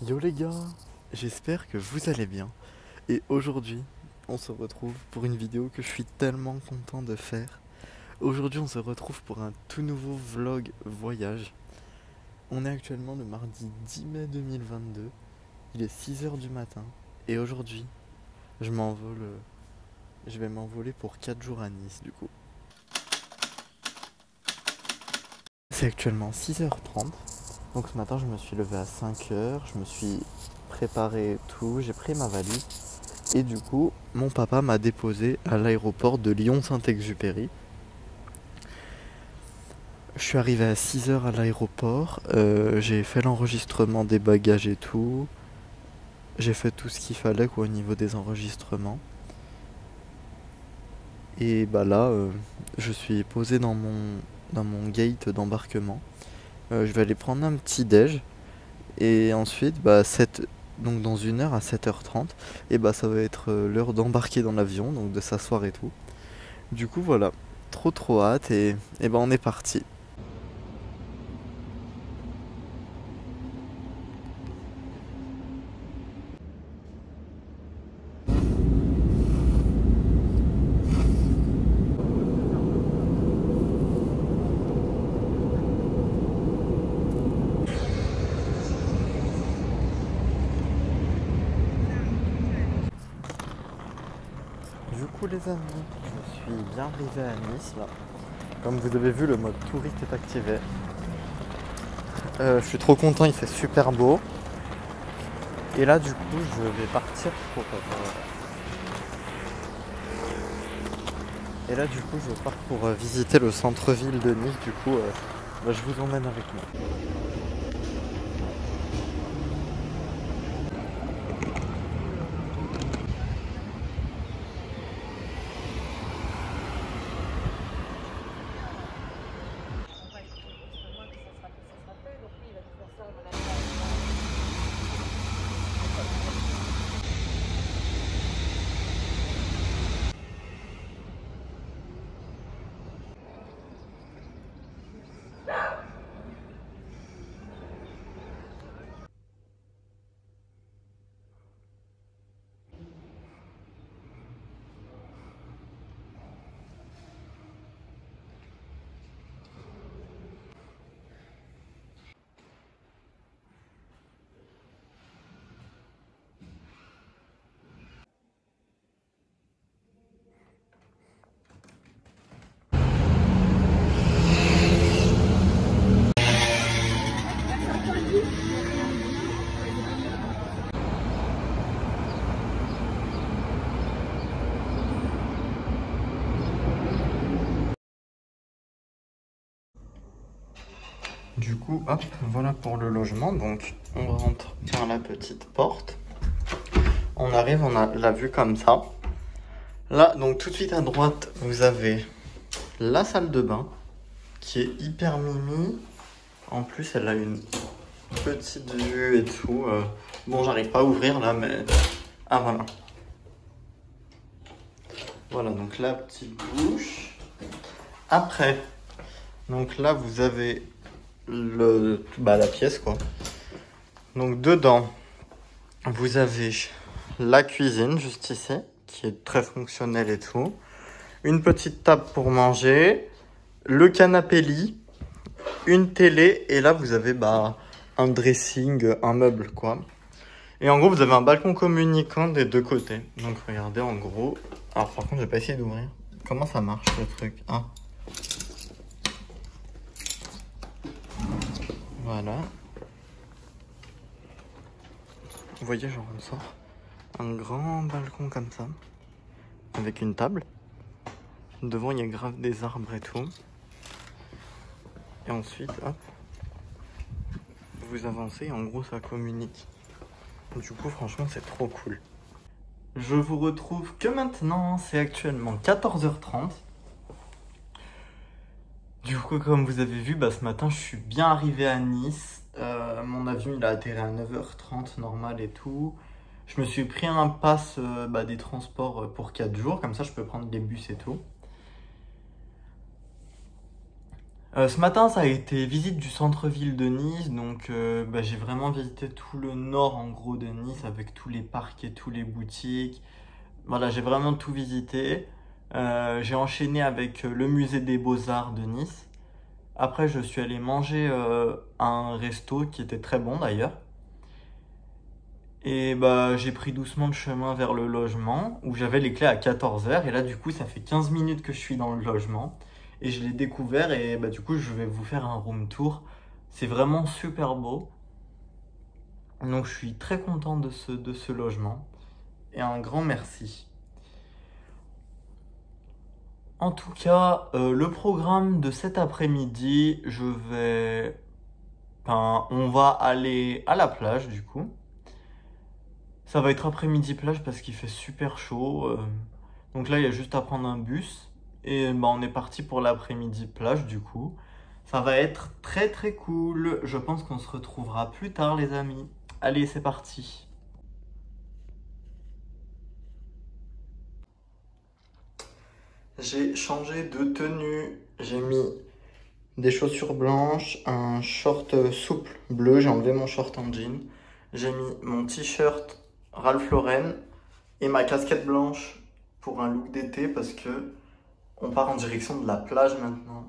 Yo les gars, j'espère que vous allez bien. Et aujourd'hui, on se retrouve pour une vidéo que je suis tellement content de faire. Aujourd'hui, on se retrouve pour un tout nouveau vlog voyage. On est actuellement le mardi 10 mai 2022. Il est 6 heures du matin. Et aujourd'hui, je m'envole. Je vais m'envoler pour 4 jours à Nice du coup. C'est actuellement 6h30. Donc ce matin, je me suis levé à 5 heures. Je me suis préparé tout. J'ai pris ma valise. Et du coup, mon papa m'a déposé à l'aéroport de Lyon-Saint-Exupéry. Je suis arrivé à 6 heures à l'aéroport. J'ai fait l'enregistrement des bagages et tout. J'ai fait tout ce qu'il fallait quoi, au niveau des enregistrements. Et bah là, je suis posé dans mon gate d'embarquement. Je vais aller prendre un petit déj. Et ensuite, donc dans 1 heure à 7h30, et bah ça va être l'heure d'embarquer dans l'avion, donc de s'asseoir et tout. Du coup voilà, trop hâte et ben on est parti. Du coup les amis, je suis bien arrivé à Nice là. Comme vous avez vu, le mode touriste est activé. Je suis trop content, il fait super beau. Et là du coup je vais partir pour et là du coup je pars pour visiter le centre-ville de Nice. Du coup bah, je vous emmène avec moi. Du coup, hop, voilà pour le logement. Donc, on rentre par la petite porte. On arrive, on a la vue comme ça. Là, donc tout de suite à droite, vous avez la salle de bain qui est hyper mimi. En plus, elle a une petite vue et tout. Bon, j'arrive pas à ouvrir là, mais... Ah, voilà. Voilà, donc la petite douche. Après, donc là, vous avez la pièce quoi. Donc dedans, vous avez la cuisine juste ici, qui est très fonctionnelle et tout. Une petite table pour manger, le canapé lit, une télé et là vous avez un dressing, un meuble quoi. Et en gros vous avez un balcon communicant des deux côtés. Donc regardez en gros. Alors par contre je vais pas essayer d'ouvrir. Comment ça marche le truc? Ah. Voilà. Vous voyez, genre on sort un grand balcon comme ça, avec une table. Devant, il y a grave des arbres et tout. Et ensuite, hop, vous avancez et en gros, ça communique. Du coup, franchement, c'est trop cool. Je vous retrouve que maintenant, c'est actuellement 14h30. Du coup, comme vous avez vu, ce matin, je suis bien arrivé à Nice. Mon avion, il a atterri à 9h30, normal et tout. Je me suis pris un pass des transports pour 4 jours, comme ça je peux prendre les bus et tout. Ce matin, ça a été visite du centre-ville de Nice, donc j'ai vraiment visité tout le nord en gros de Nice avec tous les parcs et tous les boutiques. Voilà, j'ai vraiment tout visité. J'ai enchaîné avec le musée des Beaux-Arts de Nice. Après, je suis allé manger à un resto qui était très bon d'ailleurs. Et j'ai pris doucement le chemin vers le logement où j'avais les clés à 14h. Et là, du coup, ça fait 15 minutes que je suis dans le logement. Et je l'ai découvert et du coup, je vais vous faire un room tour. C'est vraiment super beau. Donc, je suis très content de ce logement. Et un grand merci. En tout cas, le programme de cet après-midi, on va aller à la plage du coup. Ça va être après-midi plage parce qu'il fait super chaud. Donc là, il y a juste à prendre un bus. Et on est parti pour l'après-midi plage du coup. Ça va être très très cool. Je pense qu'on se retrouvera plus tard les amis. Allez, c'est parti. J'ai changé de tenue. J'ai mis des chaussures blanches, un short souple bleu. J'ai enlevé mon short en jean. J'ai mis mon t-shirt Ralph Lauren et ma casquette blanche pour un look d'été parce que on part en direction de la plage maintenant.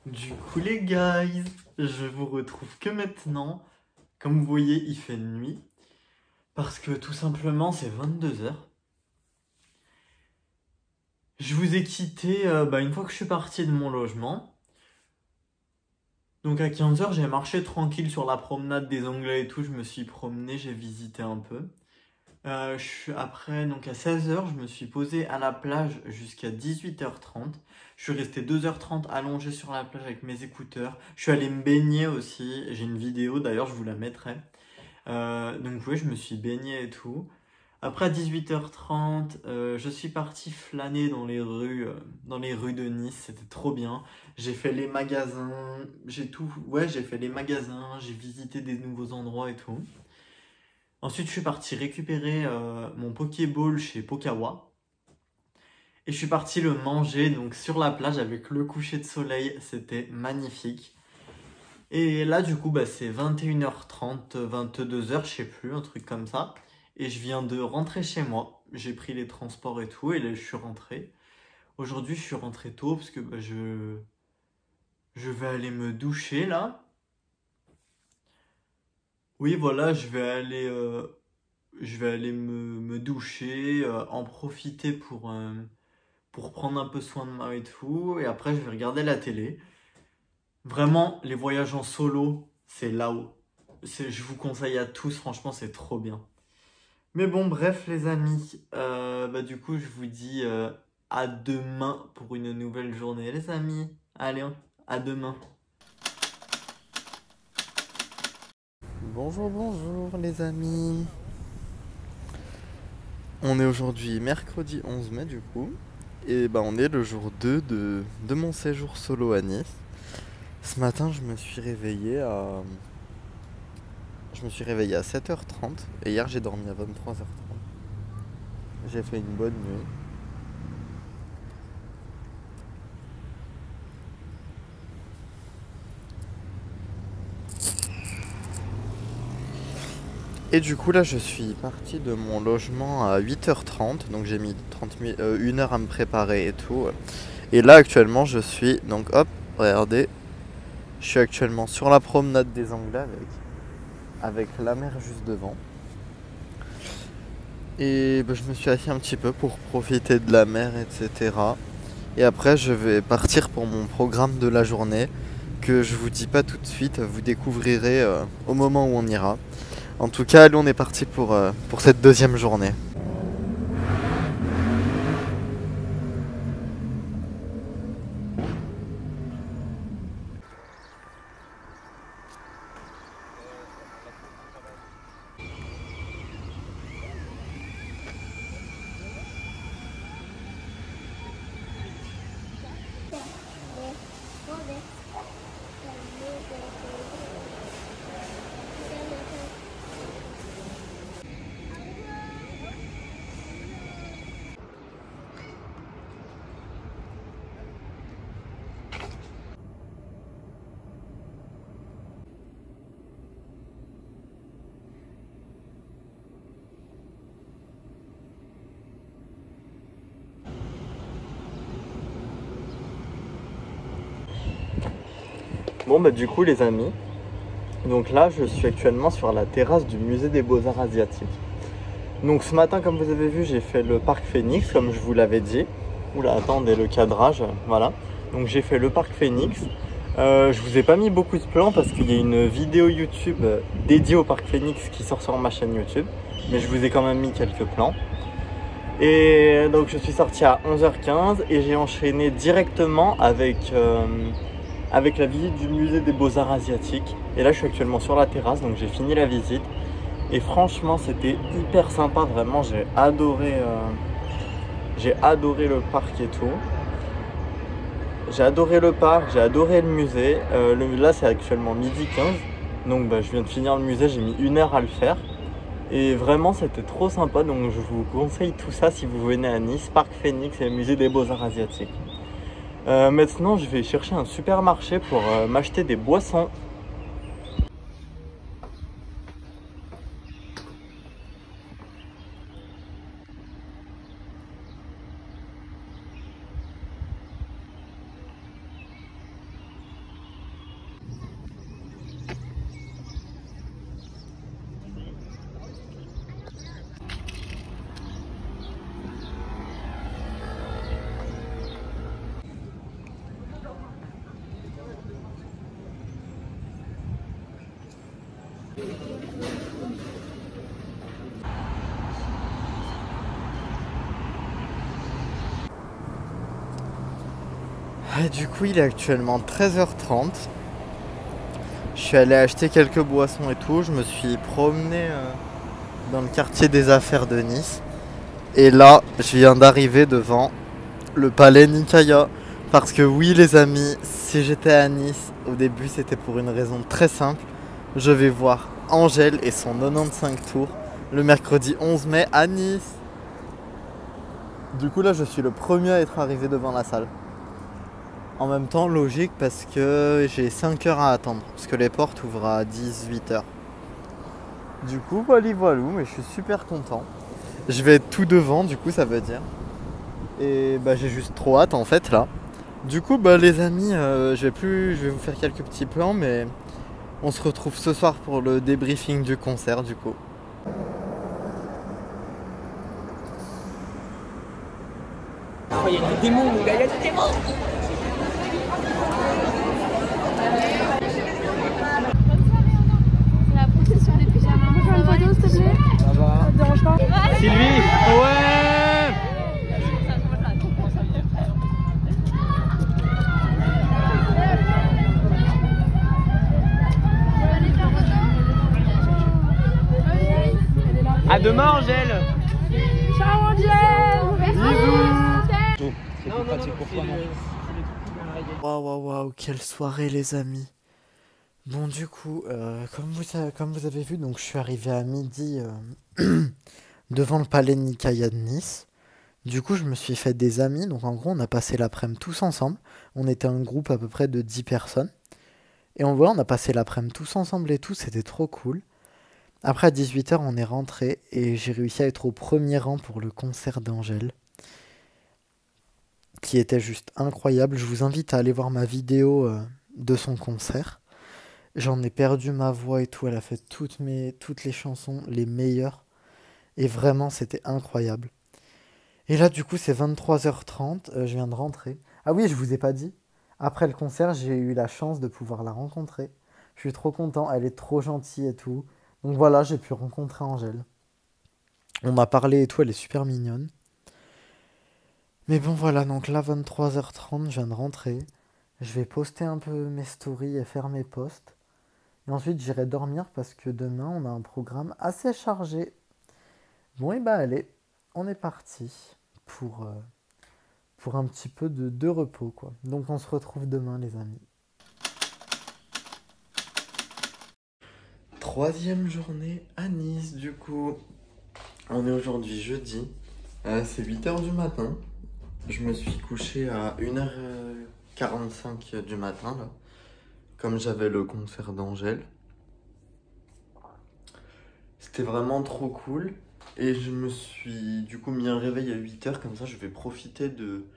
Du coup les guys, je vous retrouve que maintenant. Comme vous voyez, il fait nuit. Parce que tout simplement, c'est 22h. Je vous ai quitté une fois que je suis parti de mon logement. Donc à 15h, j'ai marché tranquille sur la promenade des Anglais et tout. Je me suis promené, j'ai visité un peu. Après, donc à 16h, je me suis posé à la plage jusqu'à 18h30. Je suis resté 2h30 allongé sur la plage avec mes écouteurs. Je suis allé me baigner aussi. J'ai une vidéo, d'ailleurs, je vous la mettrai. Donc oui, je me suis baigné et tout. Après, à 18h30, je suis parti flâner dans les rues de Nice. C'était trop bien. J'ai fait les magasins, j'ai fait les magasins, j'ai visité des nouveaux endroits et tout. Ensuite, je suis parti récupérer mon Pokéball chez Pokawa. Et je suis parti le manger donc sur la plage avec le coucher de soleil. C'était magnifique. Et là, du coup, c'est 21h30, 22h, je sais plus, un truc comme ça. Et je viens de rentrer chez moi. J'ai pris les transports et tout, et là, je suis rentré. Aujourd'hui, je suis rentré tôt parce que je vais aller me doucher là. Oui, voilà, je vais aller me doucher, en profiter pour prendre un peu soin de moi et tout. Et après, je vais regarder la télé. Vraiment, les voyages en solo, c'est là-haut. Je vous conseille à tous, franchement, c'est trop bien. Mais bon, bref, les amis, du coup, je vous dis à demain pour une nouvelle journée, les amis. Allez, à demain. Bonjour, bonjour, les amis. On est aujourd'hui mercredi 11 mai, du coup. Et on est le jour 2 de mon séjour solo à Nice. Ce matin, je me suis réveillé à 7h30 et hier j'ai dormi à 23h30. j'ai fait une bonne nuit. Et du coup là je suis parti de mon logement à 8h30, donc j'ai mis 1 heure à me préparer et tout. Et là actuellement je suis, donc hop, regardez, je suis actuellement sur la promenade des Anglais avec la mer juste devant. Et bah, je me suis assis un petit peu pour profiter de la mer, etc. Et après je vais partir pour mon programme de la journée, que je vous dis pas tout de suite, vous découvrirez au moment où on ira. En tout cas, allez, on est parti pour cette deuxième journée. Bon bah du coup les amis, donc là je suis actuellement sur la terrasse du musée des Beaux-Arts Asiatiques. Donc ce matin comme vous avez vu j'ai fait le parc Phoenix comme je vous l'avais dit. Oula attendez le cadrage, voilà. Donc j'ai fait le parc Phoenix. Je vous ai pas mis beaucoup de plans parce qu'il y a une vidéo YouTube dédiée au parc Phoenix qui sort sur ma chaîne YouTube. Mais je vous ai quand même mis quelques plans. Et donc je suis sorti à 11h15 et j'ai enchaîné directement avec la visite du musée des Beaux-Arts Asiatiques. Et là je suis actuellement sur la terrasse, donc j'ai fini la visite. Et franchement c'était hyper sympa, vraiment j'ai adoré le parc et tout. J'ai adoré le parc, j'ai adoré le musée. Là c'est actuellement 12h15, donc je viens de finir le musée, j'ai mis 1 heure à le faire. Et vraiment c'était trop sympa, donc je vous conseille tout ça si vous venez à Nice, parc Phoenix et le musée des Beaux-Arts Asiatiques. Maintenant je vais chercher un supermarché pour m'acheter des boissons. Et du coup il est actuellement 13h30. Je suis allé acheter quelques boissons et tout. Je me suis promené dans le quartier des affaires de Nice. Et là je viens d'arriver devant le palais Nikkaya. Parce que oui les amis, si j'étais à Nice, au début c'était pour une raison très simple. Je vais voir Angèle et son 95 tours le mercredi 11 mai à Nice. Du coup là je suis le premier à être arrivé devant la salle. En même temps logique parce que j'ai 5 heures à attendre. Parce que les portes ouvrent à 18h. Du coup voilà, mais je suis super content. Je vais être tout devant du coup ça veut dire. Et j'ai juste trop hâte en fait là. Du coup les amis, je vais vous faire quelques petits plans, mais on se retrouve ce soir pour le débriefing du concert du coup. Oh, il y a des démons, mon gars, il y a des démons. La procession des pyjamas. On peut faire une photo s'il te plaît? Ça va. Ça te dérange pas? Sylvie. Ouais. À demain, Angèle. Ciao Angèle. Bisous. C'est plus pratique pour toi, non? Waouh, quelle soirée les amis. Bon du coup, comme vous avez vu, donc je suis arrivé à midi devant le palais de Nicaïa de Nice. Du coup, je me suis fait des amis. Donc, en gros, on a passé l'après-midi tous ensemble. On était un groupe à peu près de 10 personnes. Et on a passé l'après-midi tous ensemble et tout. C'était trop cool. Après, à 18 h, on est rentré. Et j'ai réussi à être au premier rang pour le concert d'Angèle, qui était juste incroyable. Je vous invite à aller voir ma vidéo de son concert. J'en ai perdu ma voix et tout. Elle a fait toutes les chansons, les meilleures. Et vraiment, c'était incroyable. Et là, du coup, c'est 23 h 30. Je viens de rentrer. Ah oui, je vous ai pas dit. Après le concert, j'ai eu la chance de pouvoir la rencontrer. Je suis trop content. Elle est trop gentille et tout. Donc voilà, j'ai pu rencontrer Angèle. On m'a parlé et tout. Elle est super mignonne. Mais bon, voilà. Donc là, 23 h 30, je viens de rentrer. Je vais poster un peu mes stories et faire mes posts. Et ensuite, j'irai dormir parce que demain, on a un programme assez chargé. Bon, et bah, allez. On est parti pour un petit peu de repos, quoi. Donc on se retrouve demain, les amis. Troisième journée à Nice, du coup. On est aujourd'hui jeudi. C'est 8 h du matin. Je me suis couché à 1 h 45 du matin, là. Comme j'avais le concert d'Angèle. C'était vraiment trop cool. Et je me suis du coup mis un réveil à 8 h, comme ça je vais profiter de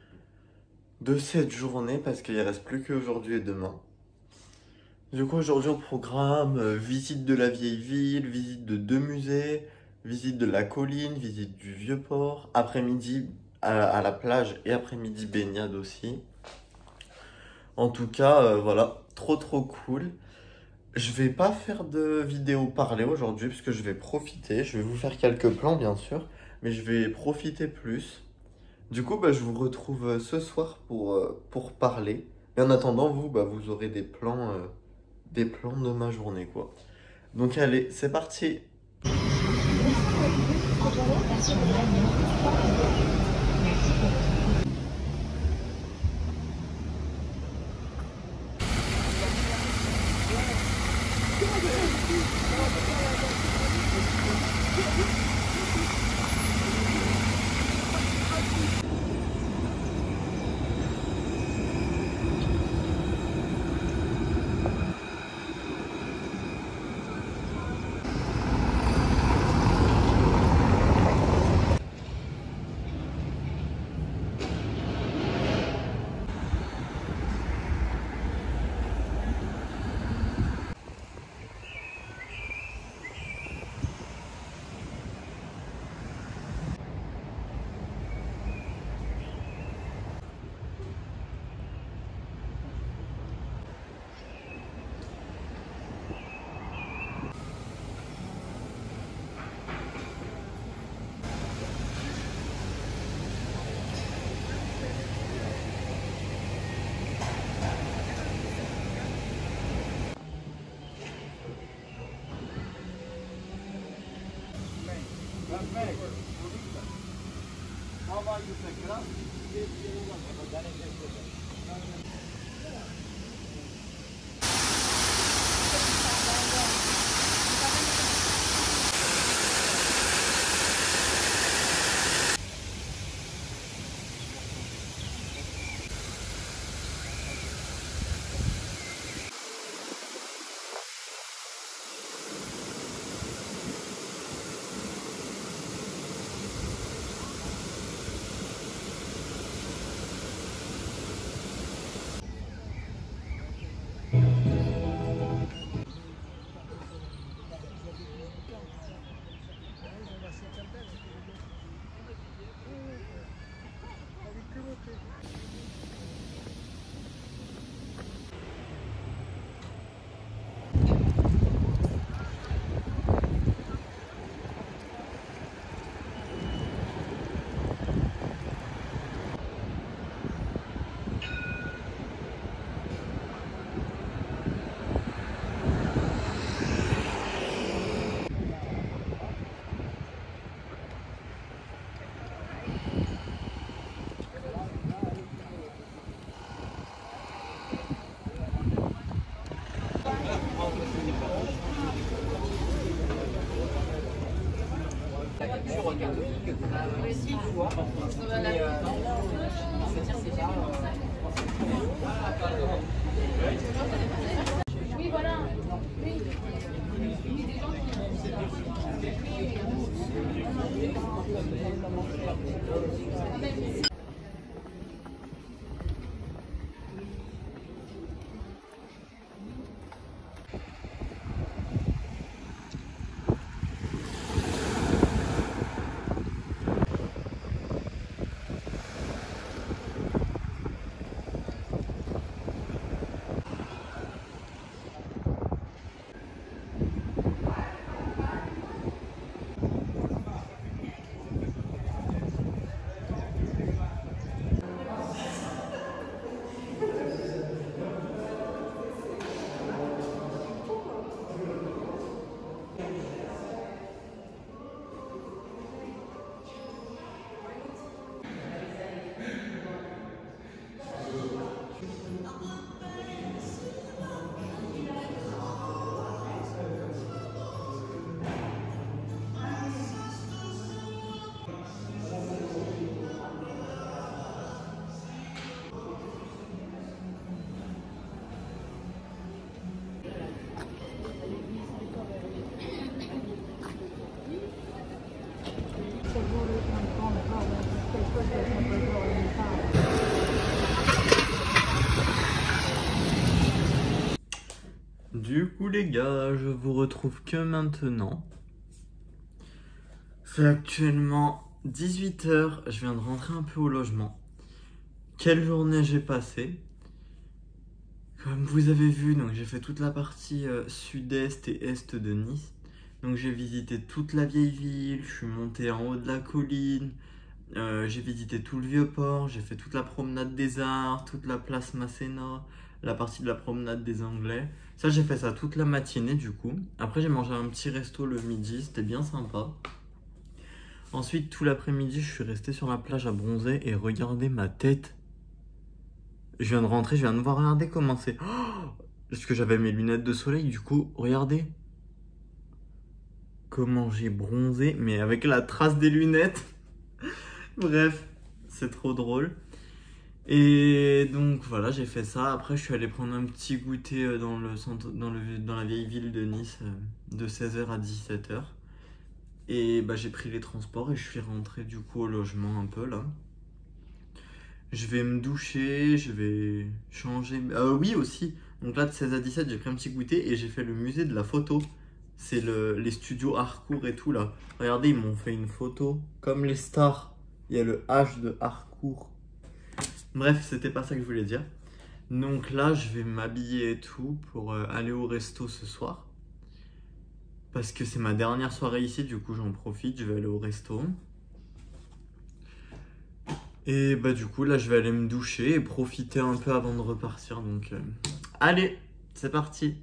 cette journée parce qu'il ne reste plus qu'aujourd'hui et demain. Du coup aujourd'hui au programme, visite de la vieille ville, visite de 2 musées, visite de la colline, visite du Vieux-Port, après-midi à la plage et après-midi baignade aussi. En tout cas, voilà, trop cool. Je vais pas faire de vidéo parlée aujourd'hui parce que je vais profiter. Je vais vous faire quelques plans bien sûr, mais je vais profiter plus. Du coup, je vous retrouve ce soir pour parler. Et en attendant, vous aurez des plans de ma journée, quoi. Donc allez, c'est parti. Oui, voilà. Du coup les gars, je vous retrouve que maintenant. C'est actuellement 18 h, je viens de rentrer un peu au logement. Quelle journée j'ai passé. Comme vous avez vu, donc j'ai fait toute la partie sud-est et est de Nice. Donc j'ai visité toute la vieille ville, je suis monté en haut de la colline, j'ai visité tout le vieux port, j'ai fait toute la promenade des Arts, toute la place Masséna, la partie de la promenade des Anglais. Ça, j'ai fait ça toute la matinée du coup. Après, j'ai mangé un petit resto le midi, c'était bien sympa. Ensuite, tout l'après-midi, je suis resté sur la plage à bronzer et regarder ma tête. Je viens de rentrer, je viens de voir, regardez comment c'est. Oh, parce que j'avais mes lunettes de soleil, du coup, regardez. Comment j'ai bronzé, mais avec la trace des lunettes. Bref, c'est trop drôle. Et donc voilà, j'ai fait ça. Après, je suis allé prendre un petit goûter dans le centre, dans la vieille ville de Nice, de 16 h à 17 h. Et bah, j'ai pris les transports et je suis rentré du coup au logement un peu là. Je vais me doucher, je vais changer. Oui, aussi. Donc là, de 16 à 17, j'ai pris un petit goûter et j'ai fait le musée de la photo. C'est les studios Harcourt et tout là. Regardez, ils m'ont fait une photo comme les stars. Il y a le H de Harcourt. Bref, c'était pas ça que je voulais dire. Donc là, je vais m'habiller et tout pour aller au resto ce soir. Parce que c'est ma dernière soirée ici, du coup j'en profite, je vais aller au resto. Et bah du coup là, je vais aller me doucher et profiter un peu avant de repartir. Donc allez, c'est parti.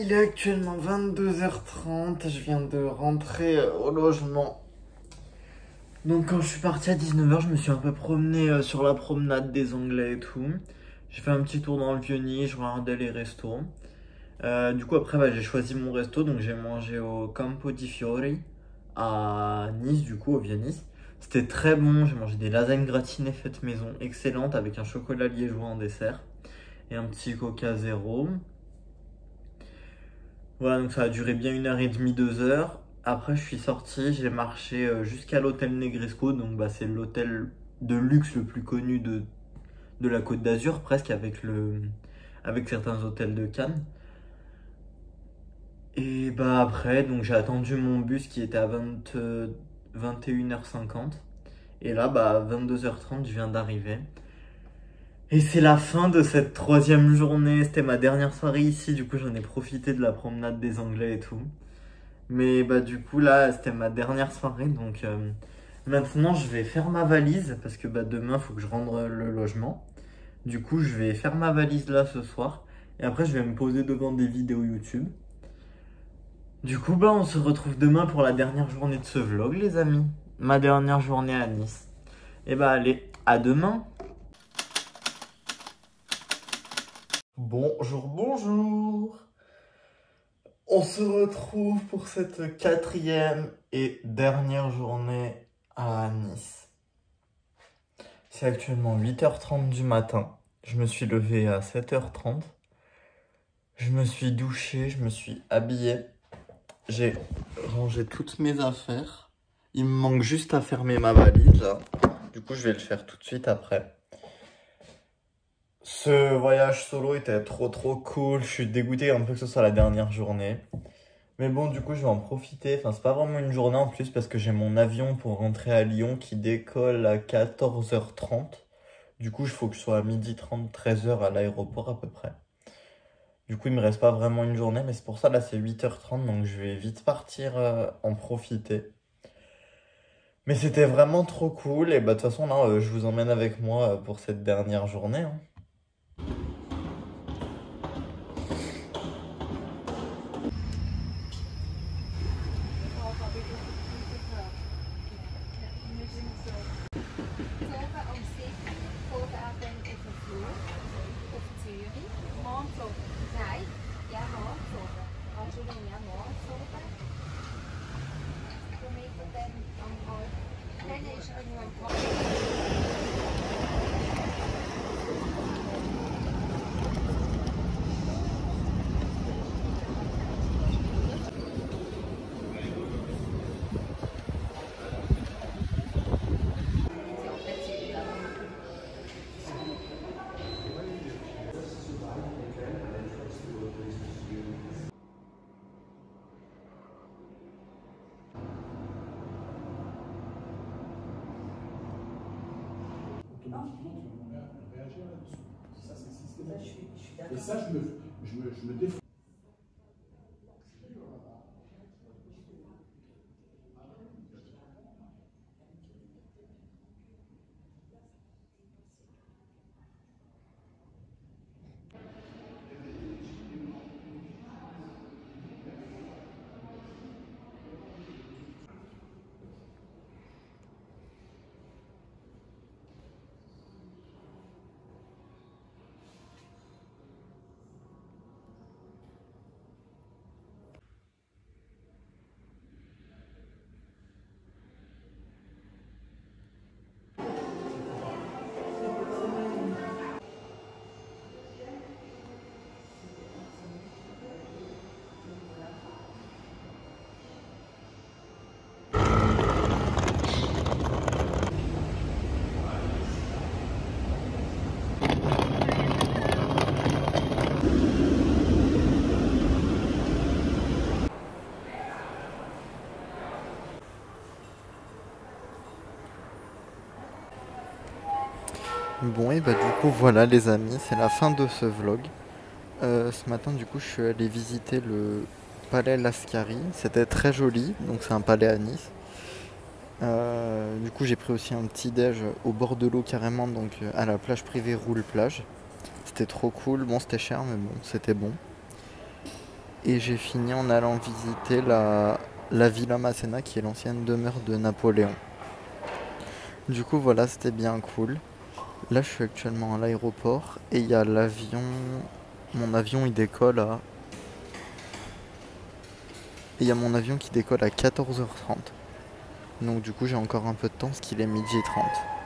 Il est actuellement 22 h 30, je viens de rentrer au logement Donc quand je suis parti à 19h, je me suis un peu promené sur la promenade des Anglais et tout. J'ai fait un petit tour dans le Vieux-Nice, je regardais les restos. Du coup après j'ai choisi mon resto, donc j'ai mangé au Campo di Fiori à Nice, du coup au Vieux-Nice. C'était très bon, j'ai mangé des lasagnes gratinées faites maison, excellentes, avec un chocolat liégeois en dessert et un petit coca zéro. Voilà, donc ça a duré bien 1h30, 2h. Après, je suis sorti, j'ai marché jusqu'à l'hôtel Negresco. Donc, bah, c'est l'hôtel de luxe le plus connu de la Côte d'Azur, presque avec certains hôtels de Cannes. Et bah, après, donc j'ai attendu mon bus qui était à 21h50. Et là, bah, à 22h30, je viens d'arriver. Et c'est la fin de cette 3e journée. C'était ma dernière soirée ici. Du coup, j'en ai profité de la promenade des Anglais et tout. Mais bah du coup là c'était ma dernière soirée donc maintenant je vais faire ma valise parce que bah demain il faut que je rende le logement. Du coup je vais faire ma valise là ce soir et après je vais me poser devant des vidéos YouTube. Du coup bah on se retrouve demain pour la dernière journée de ce vlog les amis. Ma dernière journée à Nice. Et bah allez, à demain. Bonjour, bonjour. On se retrouve pour cette 4e et dernière journée à Nice. C'est actuellement 8h30 du matin. Je me suis levé à 7h30. Je me suis douché, je me suis habillé. J'ai rangé toutes mes affaires. Il me manque juste à fermer ma valise là. Du coup, je vais le faire tout de suite après. Ce voyage solo était trop cool. Je suis dégoûté un peu que ce soit la dernière journée. Mais bon, du coup, je vais en profiter. Enfin, c'est pas vraiment une journée en plus parce que j'ai mon avion pour rentrer à Lyon qui décolle à 14h30. Du coup, il faut que je sois à 12h30, 13h à l'aéroport à peu près. Du coup, il me reste pas vraiment une journée, mais c'est pour ça, là, c'est 8h30, donc je vais vite partir en profiter. Mais c'était vraiment trop cool. Et bah, de toute façon, là, je vous emmène avec moi pour cette dernière journée, hein. Automatiquement, tu vas réagir là-dessus. Ça, c'est systématique. Et ça, je me défends. Bon et bah du coup voilà les amis, c'est la fin de ce vlog. Ce matin du coup je suis allé visiter le palais Lascari, c'était très joli, donc c'est un palais à Nice. Du coup j'ai pris aussi un petit déj au bord de l'eau carrément, donc à la plage privée Roule Plage. C'était trop cool, bon c'était cher mais bon c'était bon. Et j'ai fini en allant visiter la Villa Masséna qui est l'ancienne demeure de Napoléon. Du coup, voilà, c'était bien cool. Là, je suis actuellement à l'aéroport et il y a l'avion. Mon avion, il décolle à. Et il y a mon avion qui décolle à 14h30. Donc, du coup, j'ai encore un peu de temps parce qu'il est 12h30.